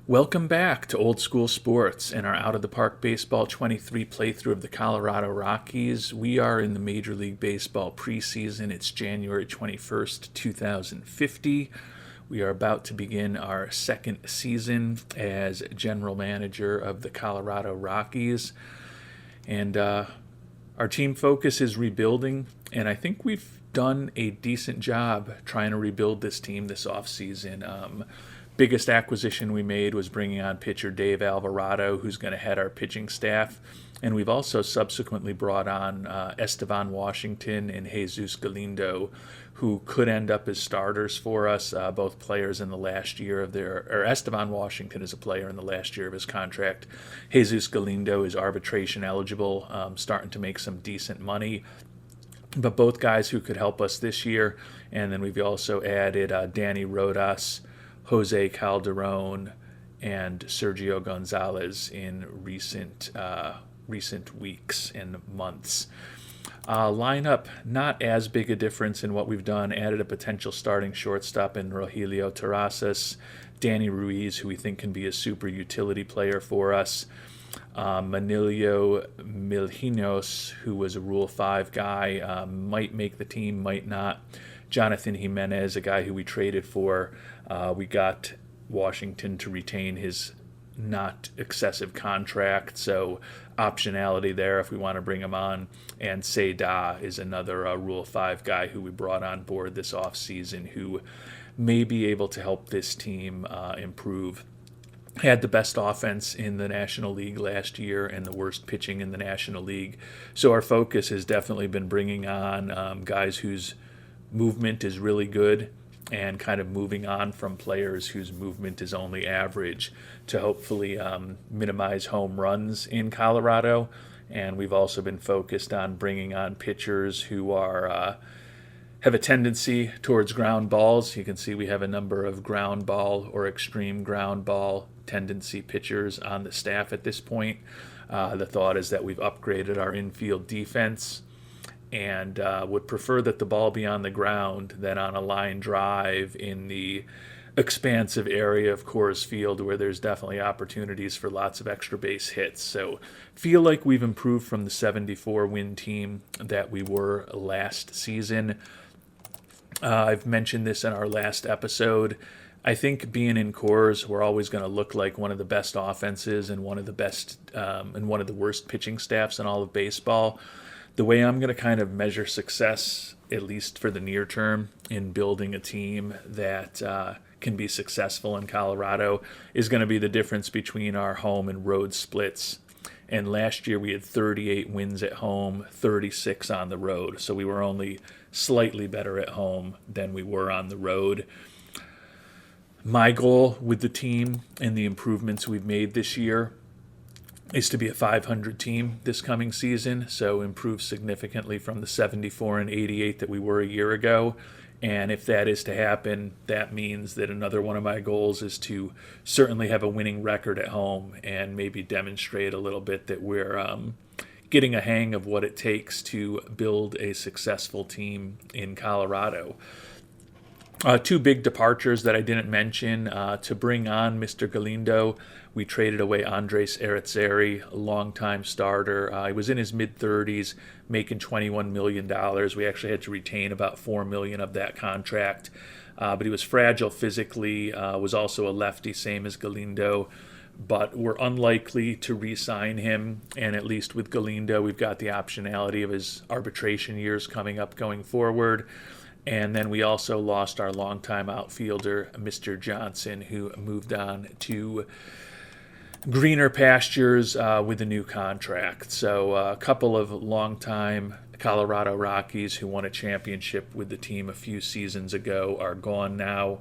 Welcome back to Old School Sports and our Out of the Park Baseball 23 playthrough of the Colorado Rockies. We are in the Major League Baseball preseason. It's January 21st, 2050. We are about to begin our second season as general manager of the Colorado Rockies. And our team focus is rebuilding, and I think we've done a decent job trying to rebuild this team this offseason. Biggest acquisition we made was bringing on pitcher Dave Alvarado, who's going to head our pitching staff. And we've also subsequently brought on Estevan Washington and Jesus Galindo, who could end up as starters for us, both players in the last year of or Estevan Washington is a player in the last year of his contract. Jesus Galindo is arbitration eligible, starting to make some decent money. But both guys who could help us this year. And then we've also added Danny Rodas, Jose Calderon, and Sergio Gonzalez in recent weeks and months. Lineup, not as big a difference in what we've done. Added a potential starting shortstop in Rogelio Terrazas, Danny Ruiz, who we think can be a super utility player for us. Manilio Milhinos, who was a Rule 5 guy, might make the team, might not. Jonathan Jimenez, a guy who we traded for. We got Washington to retain his not excessive contract, so optionality there if we want to bring him on. And Seda is another Rule 5 guy who we brought on board this offseason who may be able to help this team improve. Had the best offense in the National League last year and the worst pitching in the National League. So our focus has definitely been bringing on guys whose movement is really good and kind of moving on from players whose movement is only average to hopefully minimize home runs in Colorado. And we've also been focused on bringing on pitchers who are have a tendency towards ground balls. You can see we have a number of ground ball or extreme ground ball tendency pitchers on the staff at this point. The thought is that we've upgraded our infield defense and would prefer that the ball be on the ground than on a line drive in the expansive area of Coors Field where there's definitely opportunities for lots of extra base hits. So feel like we've improved from the 74-win team that we were last season. I've mentioned this in our last episode. I think being in Coors, we're always going to look like one of the best offenses and one of the best and one of the worst pitching staffs in all of baseball. The way I'm going to kind of measure success, at least for the near term, in building a team that can be successful in Colorado is going to be the difference between our home and road splits. And last year we had 38 wins at home, 36 on the road. So we were only slightly better at home than we were on the road. My goal with the team and the improvements we've made this year is to be a 500 team this coming season, so improve significantly from the 74 and 88 that we were a year ago. And if that is to happen, that means that another one of my goals is to certainly have a winning record at home and maybe demonstrate a little bit that we're getting a hang of what it takes to build a successful team in Colorado. Two big departures that I didn't mention. To bring on Mr. Galindo, we traded away Andres Arazzeri, a longtime starter. He was in his mid-30s, making $21 million. We actually had to retain about $4 million of that contract. But he was fragile physically, was also a lefty, same as Galindo. But we're unlikely to re-sign him. And at least with Galindo, we've got the optionality of his arbitration years coming up going forward. And then we also lost our longtime outfielder, Mr. Johnson, who moved on to greener pastures with a new contract. So a couple of longtime Colorado Rockies who won a championship with the team a few seasons ago are gone now,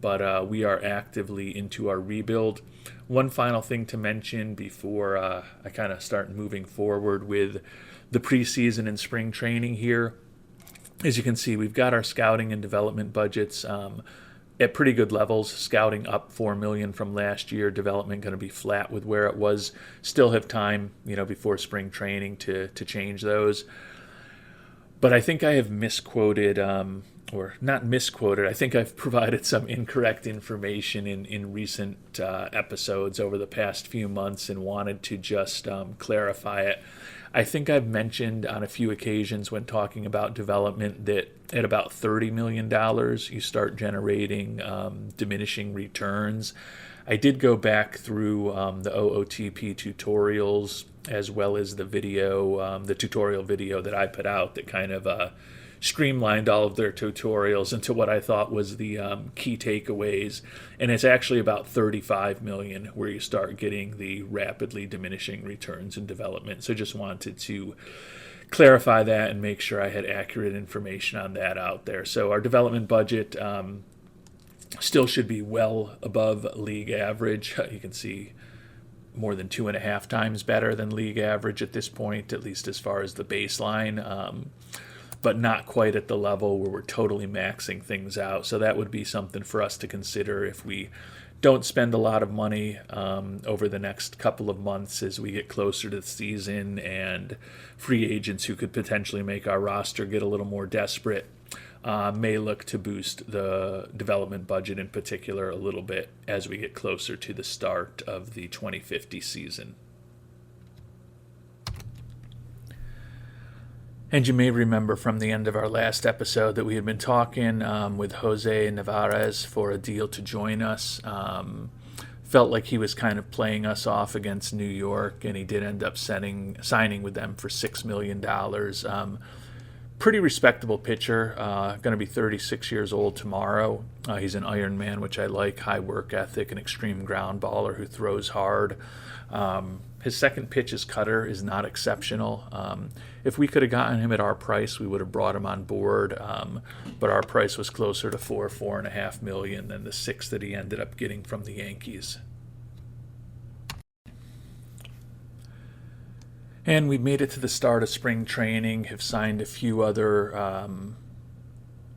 but we are actively into our rebuild. One final thing to mention before I kind of start moving forward with the preseason and spring training here. As you can see, we've got our scouting and development budgets at pretty good levels. Scouting up $4 million from last year. Development going to be flat with where it was. Still have time, before spring training to change those. But I think I have misquoted, or not misquoted, I think I've provided some incorrect information in recent episodes over the past few months and wanted to just clarify it. I think I've mentioned on a few occasions when talking about development that at about $30 million, you start generating diminishing returns. I did go back through the OOTP tutorials as well as the video, the tutorial video that I put out that kind of streamlined all of their tutorials into what I thought was the key takeaways. And it's actually about 35 million where you start getting the rapidly diminishing returns in development. So just wanted to clarify that and make sure I had accurate information on that out there. So our development budget still should be well above league average. You can see more than 2.5 times better than league average at this point, at least as far as the baseline, but not quite at the level where we're totally maxing things out. So that would be something for us to consider if we don't spend a lot of money over the next couple of months as we get closer to the season, and free agents who could potentially make our roster get a little more desperate may look to boost the development budget in particular a little bit as we get closer to the start of the 2050 season. And you may remember from the end of our last episode that we had been talking with Jose Nevarez for a deal to join us. Felt like he was kind of playing us off against New York, and he did end up signing with them for $6 million. Pretty respectable pitcher, going to be 36 years old tomorrow. He's an Iron Man, which I like, high work ethic, an extreme ground baller who throws hard. His second pitch, his cutter, is not exceptional. If we could have gotten him at our price, we would have brought him on board, but our price was closer to $4.5 million than the $6 million that he ended up getting from the Yankees. And we made it to the start of spring training, have signed a few other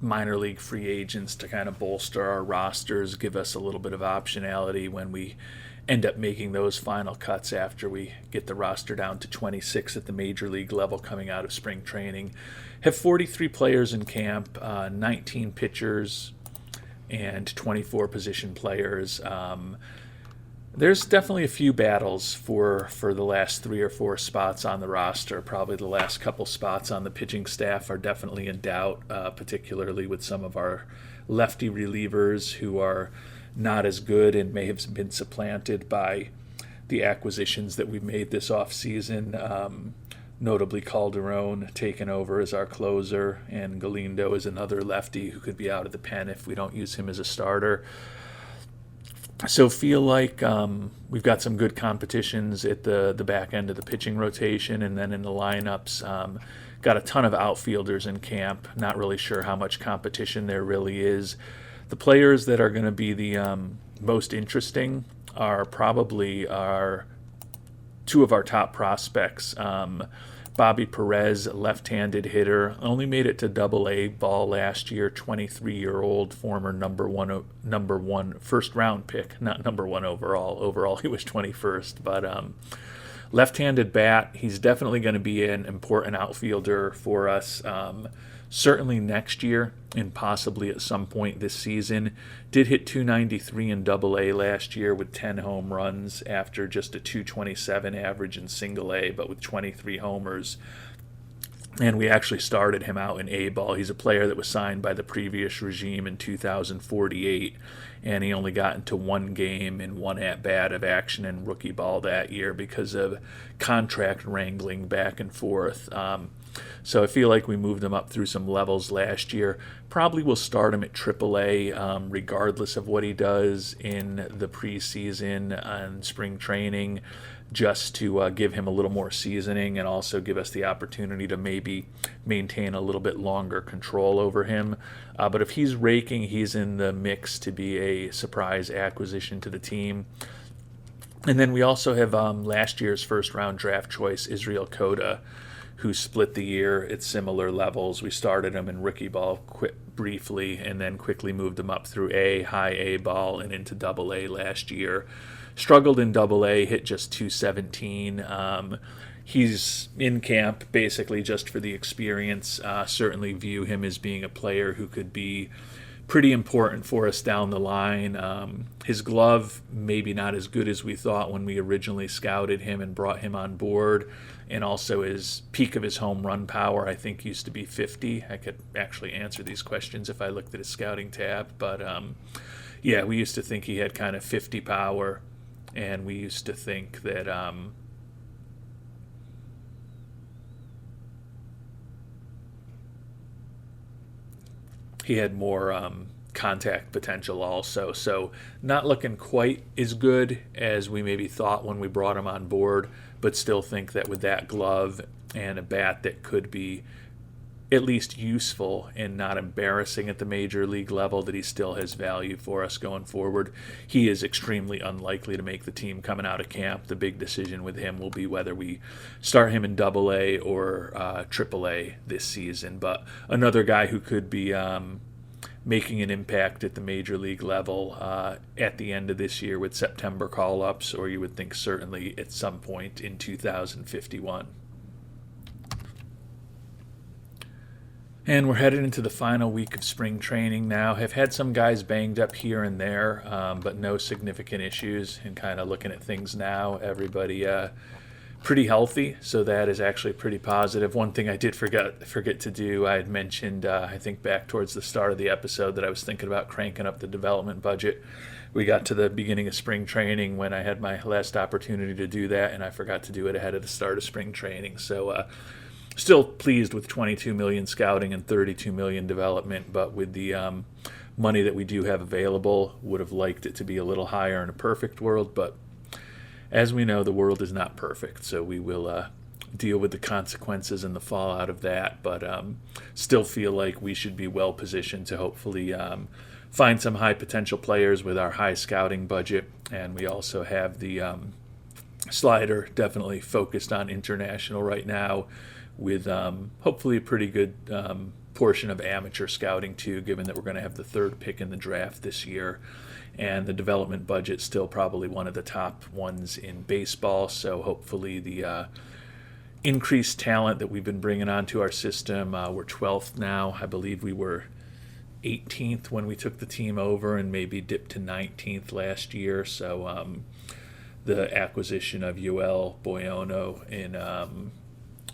minor league free agents to kind of bolster our rosters, give us a little bit of optionality when we end up making those final cuts after we get the roster down to 26 at the major league level coming out of spring training. Have 43 players in camp, 19 pitchers, and 24 position players. There's definitely a few battles for the last 3 or 4 spots on the roster. Probably the last couple spots on the pitching staff are definitely in doubt, particularly with some of our lefty relievers who are not as good and may have been supplanted by the acquisitions that we made this offseason, notably Calderon taking over as our closer, and Galindo is another lefty who could be out of the pen if we don't use him as a starter. So feel like we've got some good competitions at the back end of the pitching rotation, and then in the lineups, got a ton of outfielders in camp. Not really sure how much competition there really is. The players that are going to be the most interesting are probably two of our top prospects. Bobby Perez, left-handed hitter, only made it to Double-A ball last year. 23-year-old former number one first-round pick, not number one overall. Overall, he was 21st, but left-handed bat. He's definitely going to be an important outfielder for us. Certainly next year and possibly at some point this season. Did hit 293 in Double-A last year with 10 home runs after just a 227 average in Single-A, but with 23 homers. And we actually started him out in A-ball. He's a player that was signed by the previous regime in 2048, and he only got into one game and one at-bat of action in rookie ball that year because of contract wrangling back and forth. So I feel like we moved him up through some levels last year. Probably will start him at AAA regardless of what he does in the preseason and spring training, just to give him a little more seasoning and also give us the opportunity to maybe maintain a little bit longer control over him. But if he's raking, he's in the mix to be a surprise acquisition to the team. And then we also have last year's first-round draft choice, Israel Cota, who split the year at similar levels. We started him in rookie ball briefly and then quickly moved him up through high A ball and into Double-A last year. Struggled in Double-A, hit just 217. he's in camp basically just for the experience. Certainly view him as being a player who could be pretty important for us down the line. His glove, maybe not as good as we thought when we originally scouted him and brought him on board. And also his peak of his home run power, I think, used to be 50. I could actually answer these questions if I looked at his scouting tab. But yeah, we used to think he had kind of 50 power. And we used to think that he had more contact potential also. So not looking quite as good as we maybe thought when we brought him on board, but still think that with that glove and a bat that could be at least useful and not embarrassing at the major league level, that he still has value for us going forward. He is extremely unlikely to make the team coming out of camp. The big decision with him will be whether we start him in Double-A or Triple-A this season. But another guy who could be making an impact at the major league level at the end of this year with September call-ups, or you would think certainly at some point in 2051. And we're headed into the final week of spring training now. Have had some guys banged up here and there, but no significant issues. And kind of looking at things now, everybody pretty healthy, so that is actually pretty positive. One thing I did forget to do, I had mentioned, I think back towards the start of the episode, that I was thinking about cranking up the development budget. We got to the beginning of spring training when I had my last opportunity to do that, and I forgot to do it ahead of the start of spring training. So still pleased with 22 million scouting and 32 million development, but with the money that we do have available, would have liked it to be a little higher in a perfect world. But as we know, the world is not perfect, so we will deal with the consequences and the fallout of that. But still feel like we should be well positioned to hopefully find some high potential players with our high scouting budget. And we also have the slider definitely focused on international right now, with hopefully a pretty good portion of amateur scouting too, given that we're going to have the third pick in the draft this year. And the development budget still probably one of the top ones in baseball. So hopefully the increased talent that we've been bringing onto our system, we're 12th now. I believe we were 18th when we took the team over, and maybe dipped to 19th last year. So the acquisition of Yoel Boyono in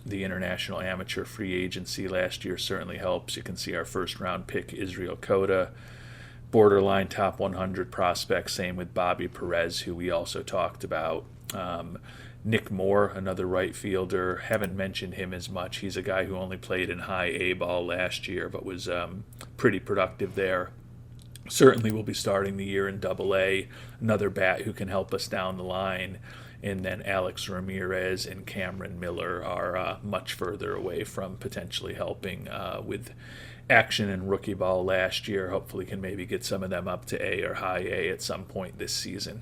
the international amateur free agency last year certainly helps. You can see our first round pick, Israel Cota, borderline top 100 prospect. Same with Bobby Perez, who we also talked about. Nick Moore, another right fielder. Haven't mentioned him as much. He's a guy who only played in high A ball last year, but was pretty productive there. Certainly will be starting the year in Double-A. Another bat who can help us down the line. And then Alex Ramirez and Cameron Miller are much further away from potentially helping with action in rookie ball last year. Hopefully can maybe get some of them up to A or high A at some point this season.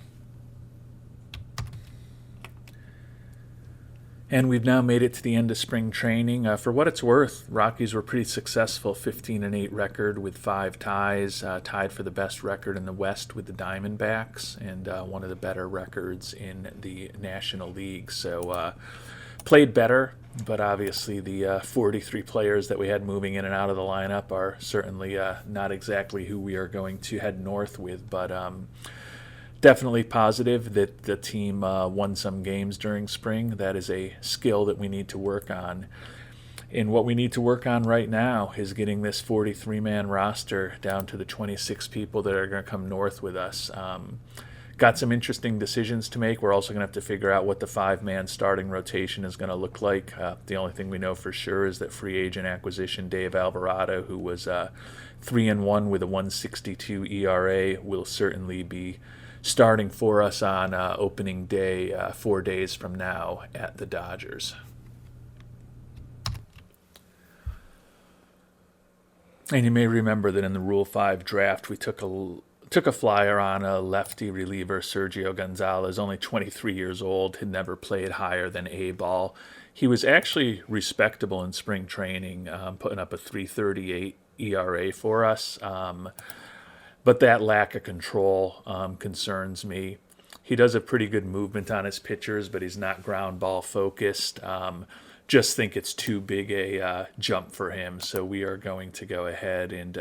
And we've now made it to the end of spring training. For what it's worth, Rockies were pretty successful, 15-8 record with 5 ties, tied for the best record in the West with the Diamondbacks, and one of the better records in the National League. So played better, but obviously the 43 players that we had moving in and out of the lineup are certainly not exactly who we are going to head north with, but definitely positive that the team won some games during spring. That is a skill that we need to work on. And what we need to work on right now is getting this 43-man roster down to the 26 people that are going to come north with us. Got some interesting decisions to make. We're also going to have to figure out what the 5-man starting rotation is going to look like. The only thing we know for sure is that free agent acquisition Dave Alvarado, who was 3-1 with a 1.62 ERA, will certainly be starting for us on opening day 4 days from now at the Dodgers. And you may remember that in the Rule 5 draft, we took a flyer on a lefty reliever, Sergio Gonzalez, only 23 years old, had never played higher than A ball. He was actually respectable in spring training, putting up a 3.38 ERA for us. But that lack of control concerns me. He does have pretty good movement on his pitchers, but he's not ground ball focused. Just think it's too big a jump for him. So we are going to go ahead and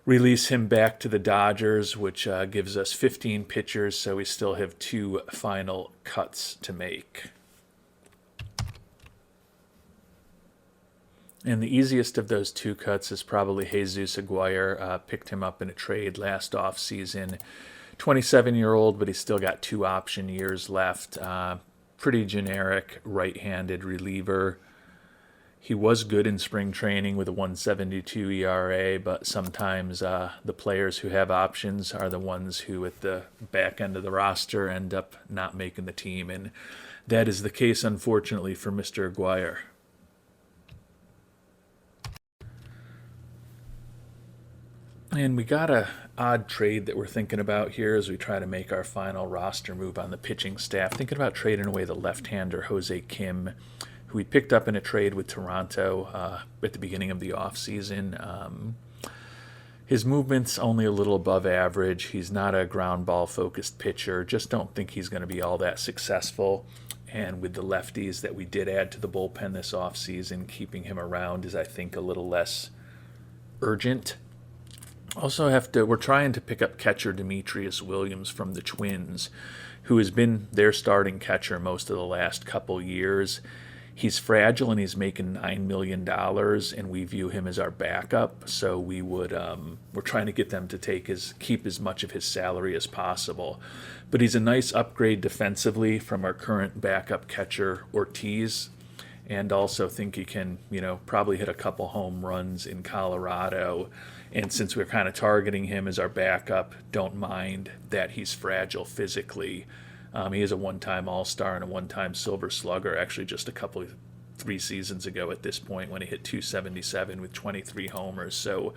release him back to the Dodgers, which gives us 15 pitchers. So we still have 2 final cuts to make. And the easiest of those 2 cuts is probably Jesus Aguirre. Picked him up in a trade last offseason. 27-year-old, but he's still got 2 option years left. Pretty generic right-handed reliever. He was good in spring training with a 1.72 ERA, but sometimes the players who have options are the ones who at the back end of the roster end up not making the team, and that is the case, unfortunately, for Mr. Aguirre. And we got a odd trade that we're thinking about here as we try to make our final roster move on the pitching staff. Thinking about trading away the left-hander Jose Kim, who we picked up in a trade with Toronto at the beginning of the offseason. His movement's only a little above average. He's not a ground ball focused pitcher. Just don't think he's going to be all that successful. And with the lefties that we did add to the bullpen this offseason, keeping him around is, I think, a little less urgent. Also we're trying to pick up catcher Demetrius Williams from the Twins, who has been their starting catcher most of the last couple years. He's fragile and he's making $9 million, and we view him as our backup. So we're trying to get them to keep as much of his salary as possible. But he's a nice upgrade defensively from our current backup catcher Ortiz, and also think he can, probably hit a couple home runs in Colorado. And since we're kind of targeting him as our backup, don't mind that he's fragile physically. He is a one-time All-Star and a one-time Silver Slugger, actually just 3 seasons ago at this point when he hit 277 with 23 homers. So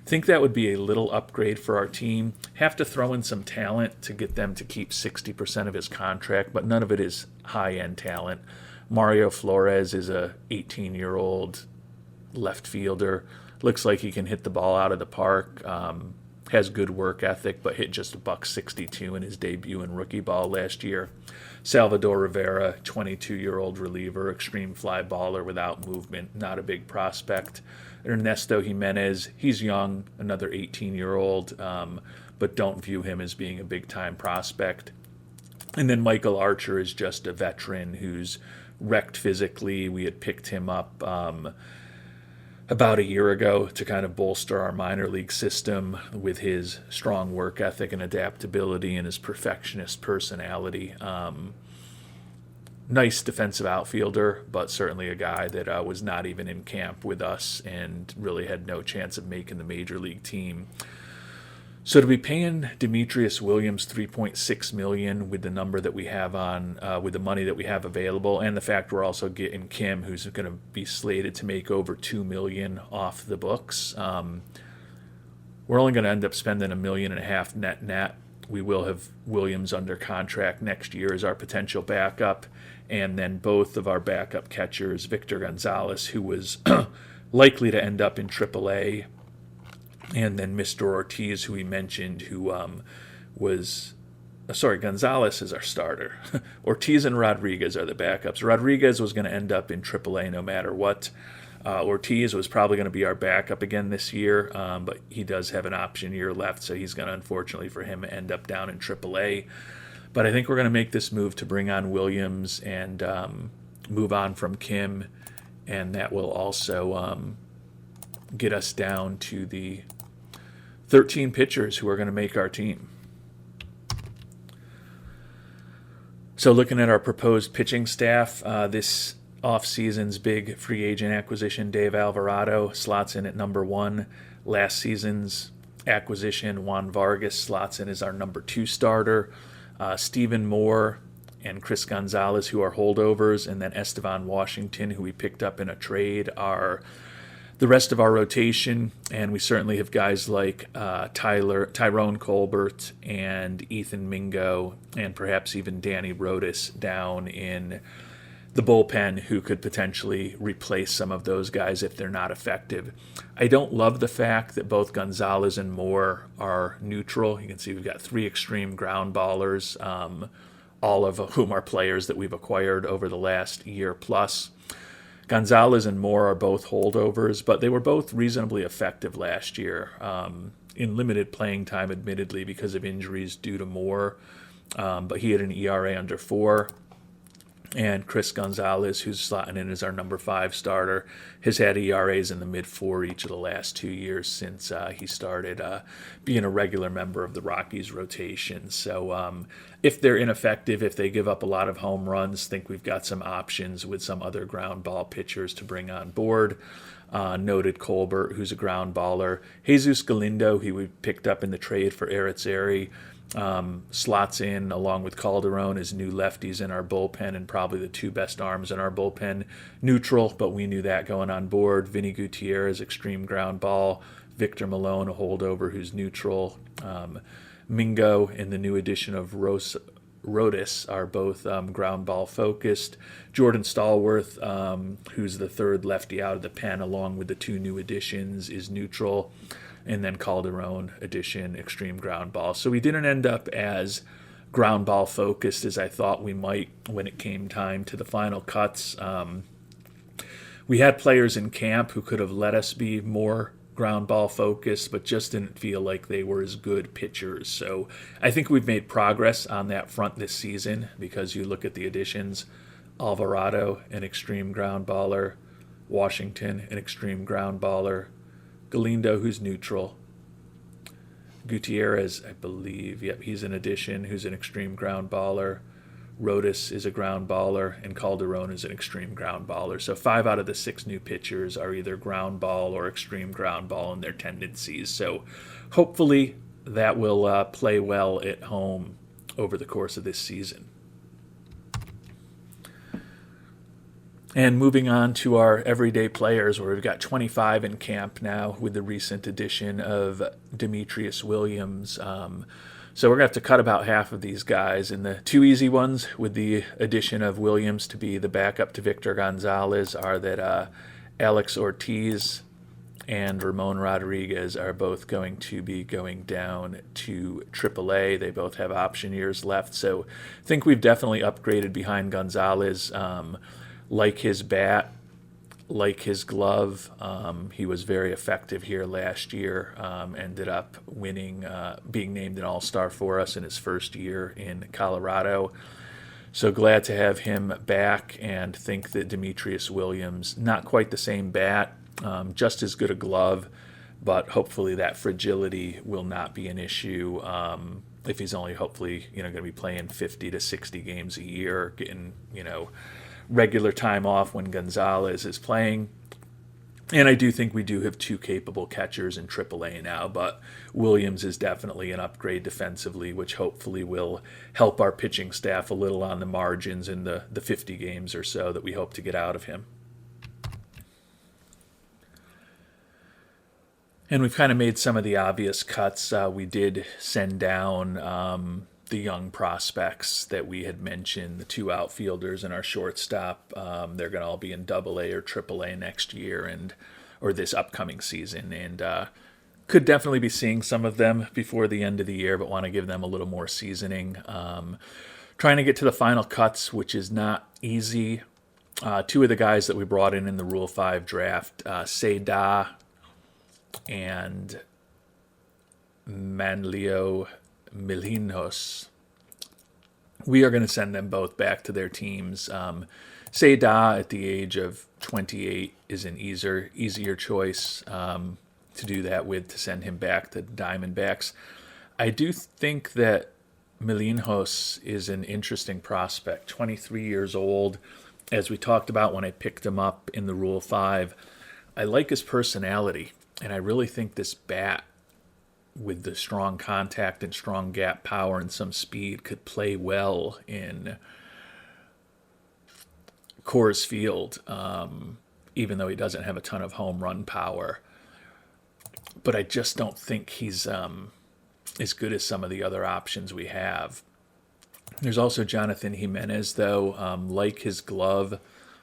I think that would be a little upgrade for our team. Have to throw in some talent to get them to keep 60% of his contract, but none of it is high-end talent. Mario Flores is a 18-year-old left fielder. Looks like he can hit the ball out of the park. Has good work ethic, but hit just $162 in his debut in rookie ball last year. Salvador Rivera, 22-year-old reliever, extreme fly baller without movement, not a big prospect. Ernesto Jimenez, he's young, another 18-year-old, but don't view him as being a big-time prospect. And then Michael Archer is just a veteran who's wrecked physically. We had picked him up about a year ago to kind of bolster our minor league system with his strong work ethic and adaptability and his perfectionist personality. Nice defensive outfielder, but certainly a guy that was not even in camp with us and really had no chance of making the major league team. So to be paying Demetrius Williams $3.6 million with the number that we have with the money that we have available, and the fact we're also getting Kim, who's going to be slated to make over $2 million off the books, we're only going to end up spending $1.5 million net. We will have Williams under contract next year as our potential backup, and then both of our backup catchers, Victor Gonzalez, who was likely to end up in AAA, and then Mr. Ortiz, who we mentioned, who Gonzalez is our starter. Ortiz and Rodriguez are the backups. Rodriguez was going to end up in AAA no matter what. Ortiz was probably going to be our backup again this year, but he does have an option year left, so he's going to, unfortunately for him, end up down in AAA. But I think we're going to make this move to bring on Williams and move on from Kim, and that will also get us down to the 13 pitchers who are going to make our team. So looking at our proposed pitching staff, this offseason's big free agent acquisition, Dave Alvarado, slots in at number 1. Last season's acquisition, Juan Vargas, slots in as our number 2 starter. Stephen Moore and Chris Gonzalez, who are holdovers, and then Estevan Washington, who we picked up in a trade, are the rest of our rotation. And we certainly have guys like Tyrone Colbert and Ethan Mingo, and perhaps even Danny Rodas down in the bullpen who could potentially replace some of those guys if they're not effective. I don't love the fact that both Gonzalez and Moore are neutral. You can see we've got 3 extreme ground ballers, all of whom are players that we've acquired over the last year plus. Gonzalez and Moore are both holdovers, but they were both reasonably effective last year, in limited playing time, admittedly, because of injuries due to Moore. But he had an ERA under 4. And Chris Gonzalez, who's slotting in as our number 5 starter, has had ERAs in the mid-4 each of the last 2 years since he started being a regular member of the Rockies rotation. So if they're ineffective, if they give up a lot of home runs, think we've got some options with some other ground ball pitchers to bring on board. Noted Colbert, who's a ground baller. Jesus Galindo, who we picked up in the trade for Eritzeri, slots in along with Calderon as new lefties in our bullpen and probably the 2 best arms in our bullpen. Neutral, but we knew that going on board. Vinny Gutierrez, extreme ground ball. Victor Malone, a holdover who's neutral. Mingo and the new addition of Rotis are both ground ball focused. Jordan Stallworth, who's the 3rd lefty out of the pen along with the 2 new additions, is neutral. And then Calderon addition, extreme ground ball. So we didn't end up as ground ball focused as I thought we might when it came time to the final cuts. We had players in camp who could have let us be more ground ball focused, but just didn't feel like they were as good pitchers. So I think we've made progress on that front this season because you look at the additions: Alvarado, an extreme ground baller; Washington, an extreme ground baller; Galindo, who's neutral; Gutierrez, I believe, yep, he's an addition, who's an extreme ground baller; Rotis is a ground baller; and Calderon is an extreme ground baller. So 5 out of the 6 new pitchers are either ground ball or extreme ground ball in their tendencies. So hopefully that will play well at home over the course of this season. And moving on to our everyday players, where we've got 25 in camp now with the recent addition of Demetrius Williams. So we're going to have to cut about half of these guys. And the 2 easy ones with the addition of Williams to be the backup to Victor Gonzalez are that Alex Ortiz and Ramon Rodriguez are both going to be going down to AAA. They both have option years left. So I think we've definitely upgraded behind Gonzalez. Like his bat, like his glove. He was very effective here last year. Ended up winning, being named an all-star for us in his first year in Colorado. So glad to have him back, and think that Demetrius Williams, not quite the same bat, just as good a glove, but hopefully that fragility will not be an issue if he's only hopefully going to be playing 50 to 60 games a year, getting regular time off when Gonzalez is playing. And I do think we do have 2 capable catchers in AAA now, but Williams is definitely an upgrade defensively, which hopefully will help our pitching staff a little on the margins in the 50 games or so that we hope to get out of him. And we've kind of made some of the obvious cuts. We did send down the young prospects that we had mentioned, the 2 outfielders and our shortstop. They're going to all be in AA or AAA next year or this upcoming season, and could definitely be seeing some of them before the end of the year, but want to give them a little more seasoning. Trying to get to the final cuts, which is not easy. 2 of the guys that we brought in the Rule 5 draft, Seda and Manlio Milhinos, we are going to send them both back to their teams. Seda at the age of 28 is an easier choice to do that with, to send him back to Diamondbacks. I do think that Milhinos is an interesting prospect, 23 years old. As we talked about when I picked him up in the Rule 5, I like his personality, and I really think this bat, with the strong contact and strong gap power and some speed, could play well in Coors Field, even though he doesn't have a ton of home run power. But I just don't think he's as good as some of the other options we have. There's also Jonathan Jimenez, though. Like his glove,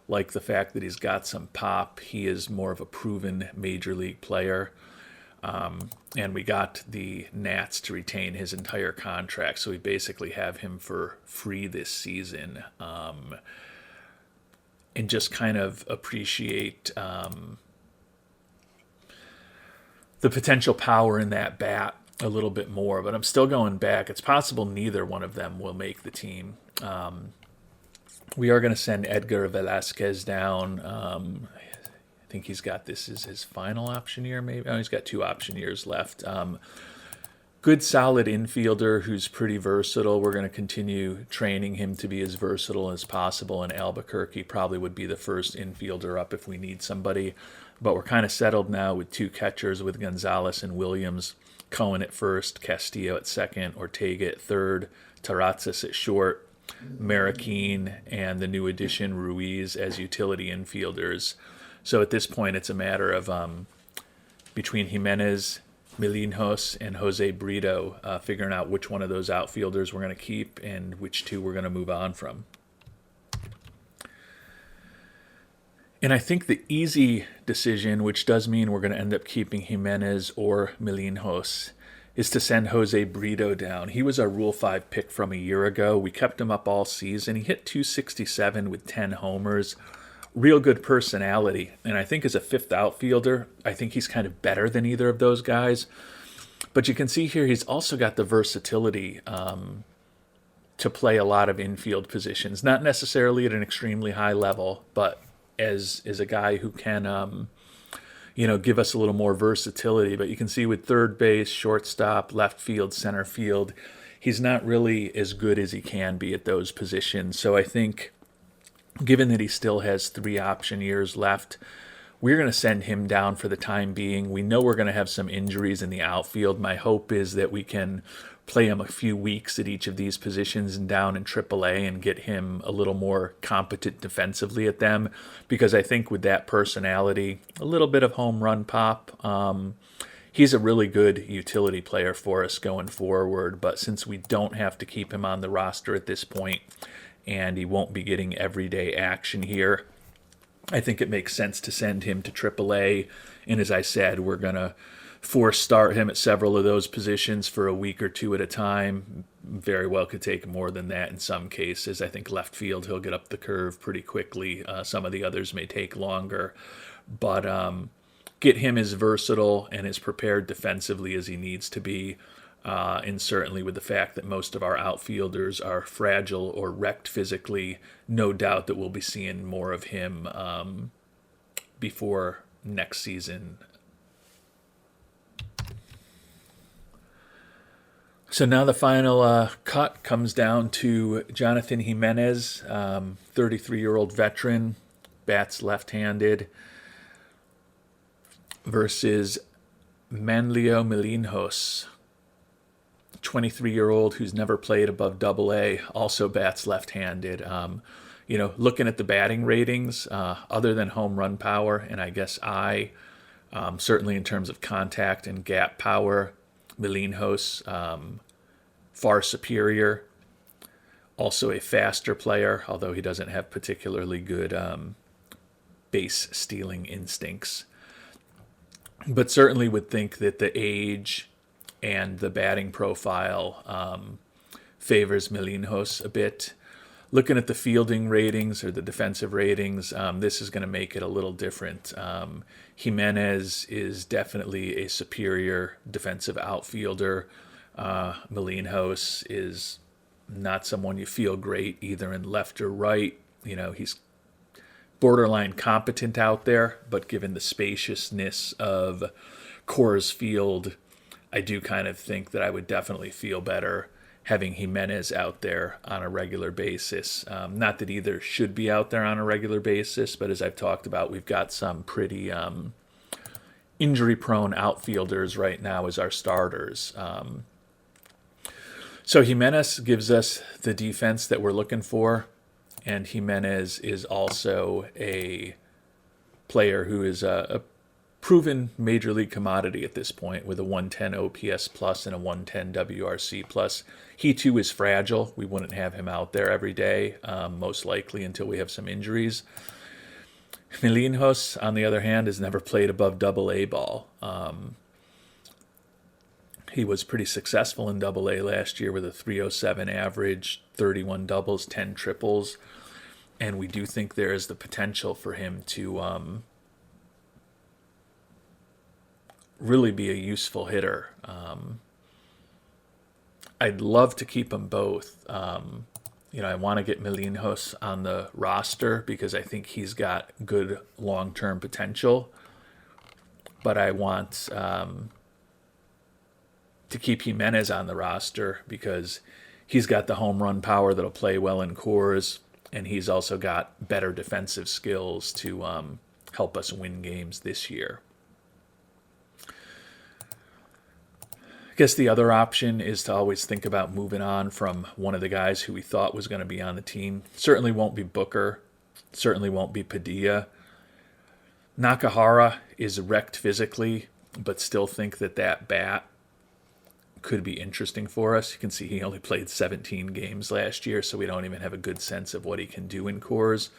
like the fact that he's got some pop, he is more of a proven major league player. And we got the Nats to retain his entire contract, so we basically have him for free this season. And just kind of appreciate the potential power in that bat a little bit more. But I'm still going back. It's possible neither one of them will make the team. We are going to send Edgar Velasquez down. I think he's got this as his final option year, maybe. Oh, he's got 2 option years left. Good, solid infielder who's pretty versatile. We're going to continue training him to be as versatile as possible. And Albuquerque probably would be the first infielder up if we need somebody. But we're kind of settled now with 2 catchers with Gonzalez and Williams. Cohen at first, Castillo at second, Ortega at third, Terrazas at short, Marroquin and the new addition Ruiz as utility infielders. So at this point, it's a matter of between Jimenez, Milinhos, and Jose Brito figuring out which one of those outfielders we're going to keep and which 2 we're going to move on from. And I think the easy decision, which does mean we're going to end up keeping Jimenez or Milinhos, is to send Jose Brito down. He was our Rule 5 pick from a year ago. We kept him up all season. He hit .267 with 10 homers. Real good personality. And I think as a 5th outfielder, I think he's kind of better than either of those guys. But you can see here he's also got the versatility to play a lot of infield positions. Not necessarily at an extremely high level, but as a guy who can give us a little more versatility. But you can see with third base, shortstop, left field, center field, he's not really as good as he can be at those positions. So I think given that he still has 3 option years left, we're going to send him down for the time being. We know we're going to have some injuries in the outfield. My hope is that we can play him a few weeks at each of these positions and down in AAA and get him a little more competent defensively at them, because I think with that personality, a little bit of home run pop, he's a really good utility player for us going forward. But since we don't have to keep him on the roster at this point and he won't be getting everyday action here, I think it makes sense to send him to AAA. And as I said, we're going to force start him at several of those positions for a week or 2 at a time. Very well could take more than that in some cases. I think left field, he'll get up the curve pretty quickly. Some of the others may take longer. But get him as versatile and as prepared defensively as he needs to be. And certainly with the fact that most of our outfielders are fragile or wrecked physically, no doubt that we'll be seeing more of him before next season. So now the final cut comes down to Jonathan Jimenez, 33-year-old veteran, bats left-handed, versus Manlio Milinhos, 23-year-old who's never played above AA, also bats left-handed. Looking at the batting ratings, other than home run power, and I guess certainly in terms of contact and gap power, Milinhos, far superior. Also a faster player, although he doesn't have particularly good base stealing instincts. But certainly would think that the age and the batting profile favors Milinhos a bit. Looking at the fielding ratings or the defensive ratings, this is going to make it a little different. Jimenez is definitely a superior defensive outfielder. Milinhos is not someone you feel great either in left or right. He's borderline competent out there, but given the spaciousness of Coors Field, I do kind of think that I would definitely feel better having Jimenez out there on a regular basis. Not that either should be out there on a regular basis, but as I've talked about, we've got some pretty injury-prone outfielders right now as our starters. So Jimenez gives us the defense that we're looking for, and Jimenez is also a player who is a proven major league commodity at this point with a 110 OPS plus and a 110 WRC plus. He too is fragile. We wouldn't have him out there every day, most likely until we have some injuries. Milinhos, on the other hand, has never played above Double-A ball. He was pretty successful in Double-A last year with a 307 average, 31 doubles, 10 triples, and we do think there is the potential for him to really be a useful hitter. I'd love to keep them both. I want to get Milinhos on the roster because I think he's got good long-term potential. But I want to keep Jimenez on the roster because he's got the home run power that'll play well in cores, and he's also got better defensive skills to help us win games this year. I guess the other option is to always think about moving on from one of the guys who we thought was going to be on the team. Certainly won't be Booker. Certainly won't be Padilla. Nakahara is wrecked physically, but still think that bat could be interesting for us. You can see he only played 17 games last year, so we don't even have a good sense of what he can do in cores.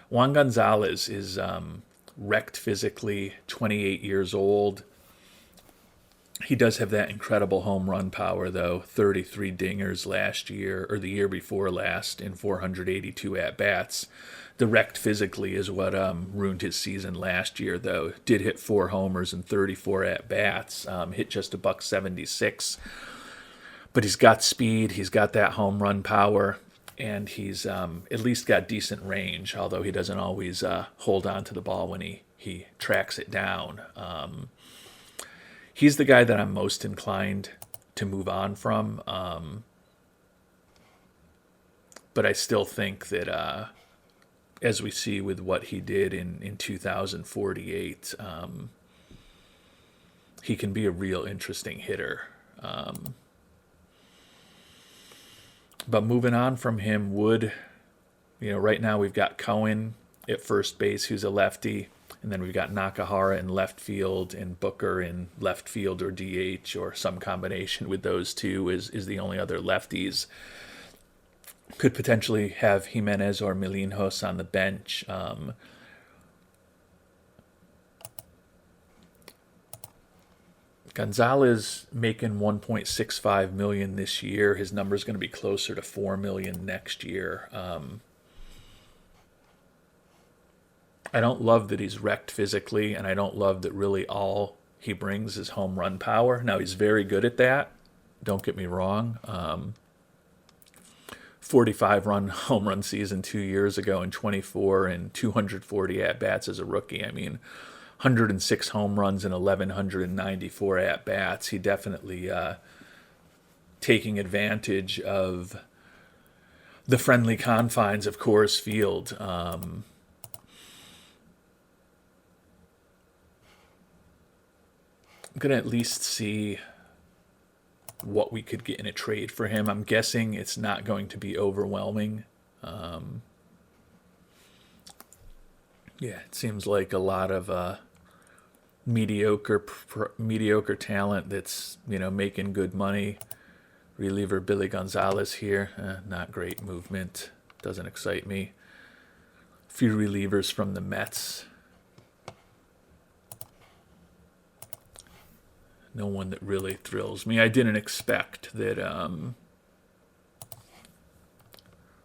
Juan Gonzalez is wrecked physically, 28 years old. He does have that incredible home run power, though. 33 dingers last year, or the year before last, in 482 at-bats. The wrecked physically is what ruined his season last year, though. Did hit 4 homers and 34 at-bats. Hit just $176. But he's got speed. He's got that home run power. And he's at least got decent range, although he doesn't always hold on to the ball when he tracks it down. He's the guy that I'm most inclined to move on from. But I still think that, as we see with what he did in 2048, he can be a real interesting hitter. But moving on from him would, right now we've got Cohen at first base, who's a lefty. And then we've got Nakahara in left field and Booker in left field or DH or some combination with those two is the only other lefties. Could potentially have Jimenez or Milinhos on the bench. Gonzalez making $1.65 million this year. His number is going to be closer to $4 million next year. I don't love that he's wrecked physically, and I don't love that really all he brings is home run power. Now, he's very good at that. Don't get me wrong. 45-run home run season 2 years ago and 24 and 240 at-bats as a rookie. I mean, 106 home runs and 1,194 at-bats. He definitely taking advantage of the friendly confines of Coors Field. I'm going to at least see what we could get in a trade for him. I'm guessing it's not going to be overwhelming. It seems like a lot of mediocre talent that's, making good money. Reliever Billy Gonzalez here. Not great movement. Doesn't excite me. A few relievers from the Mets. No one that really thrills me. I didn't expect that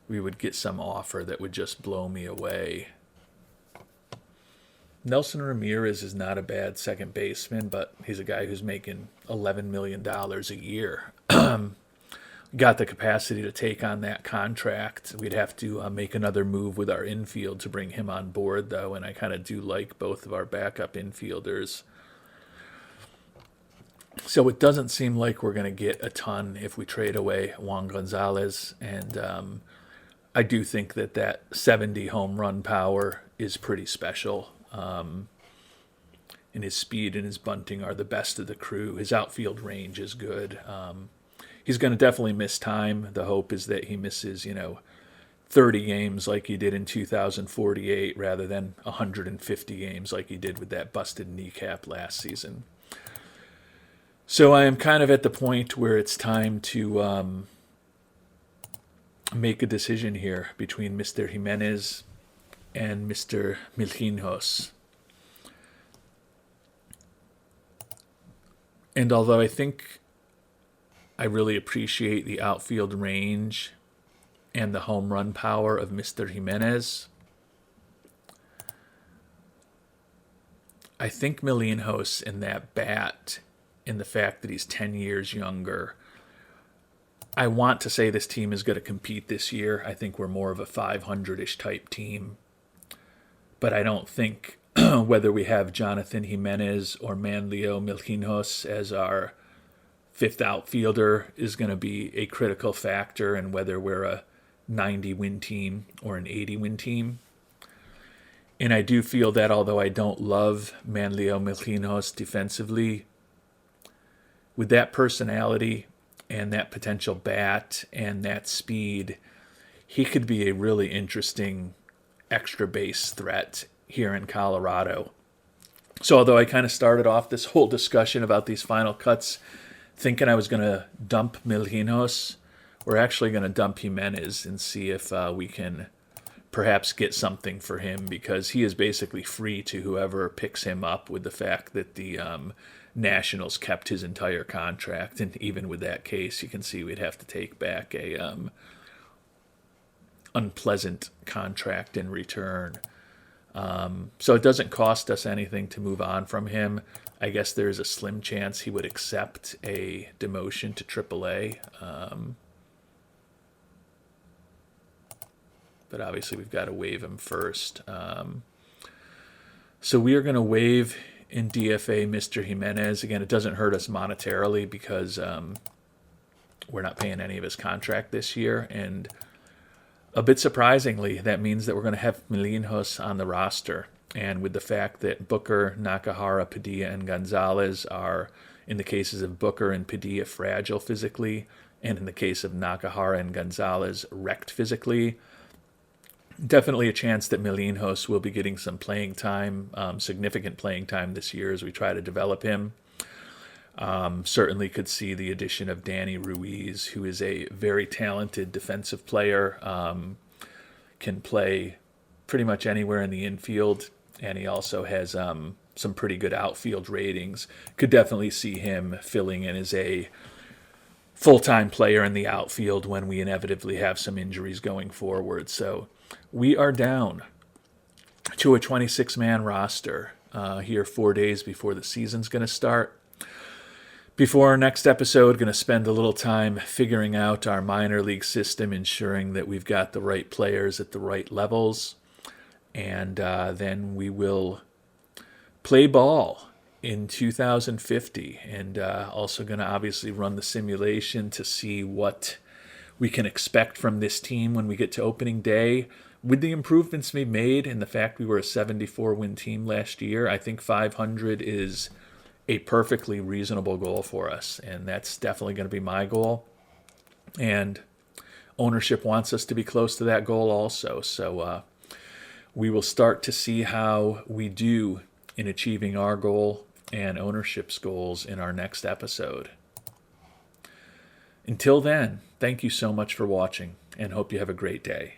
we would get some offer that would just blow me away. Nelson Ramirez is not a bad second baseman, but he's a guy who's making $11 million a year. Got the capacity to take on that contract. We'd have to make another move with our infield to bring him on board, though, and I kind of do like both of our backup infielders. So it doesn't seem like we're going to get a ton if we trade away Juan Gonzalez. And I do think that 70 home run power is pretty special. And his speed and his bunting are the best of the crew. His outfield range is good. He's going to definitely miss time. The hope is that he misses, 30 games like he did in 2048 rather than 150 games like he did with that busted kneecap last season. So I am kind of at the point where it's time to make a decision here between Mr. Jimenez and Mr. Milhinhos. And although I think I really appreciate the outfield range and the home run power of Mr. Jimenez, I think Milhinhos in that bat, in the fact that he's 10 years younger, I want to say this team is going to compete this year. I think we're more of a 500-ish type team. But I don't think whether we have Jonathan Jimenez or Manlio Milhinhos as our fifth outfielder is going to be a critical factor in whether we're a 90-win team or an 80-win team. And I do feel that although I don't love Manlio Milhinhos defensively, with that personality and that potential bat and that speed, he could be a really interesting extra base threat here in Colorado. So although I kind of started off this whole discussion about these final cuts thinking I was going to dump Milhinhos, we're actually going to dump Jimenez and see if we can perhaps get something for him, because he is basically free to whoever picks him up, with the fact that the Nationals kept his entire contract. And even with that case, you can see we'd have to take back a unpleasant contract in return. So it doesn't cost us anything to move on from him. I guess there's a slim chance he would accept a demotion to AAA. But obviously we've got to waive him first. So we are going to waive in DFA Mr. Jimenez. Again, it doesn't hurt us monetarily because we're not paying any of his contract this year. And a bit surprisingly, that means that we're going to have Milhinhos on the roster. And with the fact that Booker, Nakahara, Padilla, and Gonzalez are, in the cases of Booker and Padilla, fragile physically, and in the case of Nakahara and Gonzalez, wrecked physically, definitely a chance that Milhinhos will be getting some playing time, significant playing time this year as we try to develop him. Certainly could see the addition of Danny Ruiz, who is a very talented defensive player, can play pretty much anywhere in the infield, and he also has some pretty good outfield ratings. Could definitely see him filling in as a full-time player in the outfield when we inevitably have some injuries going forward. So we are down to a 26-man roster here 4 days before the season's going to start. Before our next episode, going to spend a little time figuring out our minor league system, ensuring that we've got the right players at the right levels, and then we will play ball in 2050, and also going to obviously run the simulation to see what we can expect from this team when we get to opening day. With the improvements we made and the fact we were a 74-win team last year, I think 500 is a perfectly reasonable goal for us, and that's definitely going to be my goal. And ownership wants us to be close to that goal also. So we will start to see how we do in achieving our goal and ownership's goals in our next episode. Until then, thank you so much for watching, and hope you have a great day.